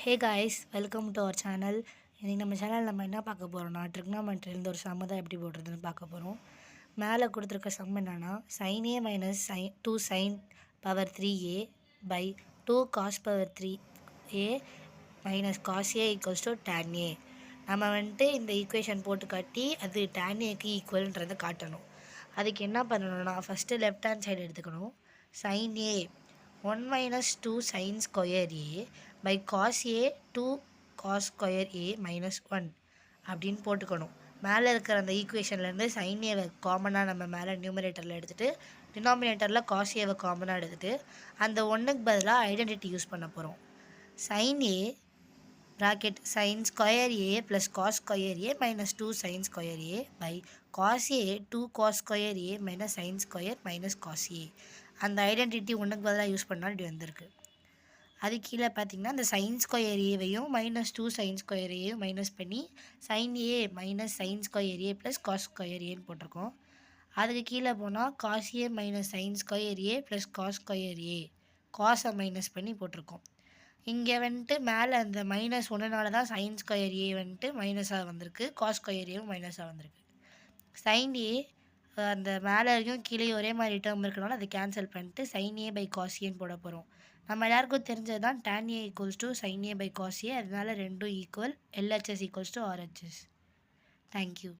Hey guys, welcome to our channel. இன்றைக்கி நம்ம channel நம்ம என்ன பார்க்க போகிறோம்னா, ட்ரிக்னாமெட்ரிலேருந்து ஒரு சம்ம தான் எப்படி போடுறதுன்னு பார்க்க போகிறோம். மேலே கொடுத்துருக்க சம் என்னன்னா, sin a minus two sine power 3a by 2 cos power 3a minus cos A equals to tan a. நம்ம வந்துட்டு இந்த ஈக்குவேஷன் போட்டு காட்டி அது tan ஏக்கு ஈக்குவல்ன்றதை காட்டணும். அதுக்கு என்ன பண்ணணும்னா, ஃபஸ்ட்டு லெஃப்ட் ஹேண்ட் சைடு எடுத்துக்கணும். sin a 1 minus 2 sin square a by cos a 2 cos square a minus 1 அப்படின்னு போட்டுக்கணும். மேலே இருக்கிற அந்த ஈக்குவேஷன்லேருந்து sin ஏவை காமனாக நம்ம மேலே நியூமரேட்டரில் எடுத்துகிட்டு டினாமினேட்டரில் cos ஏவை காமனாக எடுத்துகிட்டு அந்த ஒன்றுக்கு பதிலாக ஐடென்டிட்டி யூஸ் பண்ண போகிறோம். sin a bracket sin square a plus cos square a minus 2 sin square a by cos a 2 cos square a minus sin square minus cos a. அந்த ஐடென்டிட்டி ஒன்றுக்கு பதிலாக யூஸ் பண்ணால் இப்படி வந்திருக்கு. அது கீழே பார்த்தீங்கன்னா அந்த சைன் ஸ்கொயர் ஏவையும் மைனஸ் 2 சைன் ஸ்கொயர் ஏயும் மைனஸ் பண்ணி sine A minus sine square A plus cos square ஏன்னு போட்டிருக்கோம். அதுக்கு கீழே போனால் cos A minus sine square A plus cos square A காஸை மைனஸ் பண்ணி போட்டிருக்கோம். இங்கே வந்துட்டு மேலே அந்த மைனஸ் ஒன்றுனால தான் சைன் ஸ்கொயர் ஏ வந்துட்டு மைனஸாக வந்திருக்கு, காஸ் ஸ்கொயர் ஏவும் மைனஸாக வந்திருக்கு. சைன் ஏ அந்த மேலே வரைக்கும் கீழே ஒரே மாதிரி டேர்ம் இருக்கனால அதை கேன்சல் பண்ணிட்டு சைன் ஏ பை காஸ் ஏன்னு போட போகிறோம். நம்ம எல்லாருக்கும் தெரிஞ்சது தான் tan a equals to sine A by cos A, அதனால ரெண்டும் equal. LHS equals to RHS. Thank you.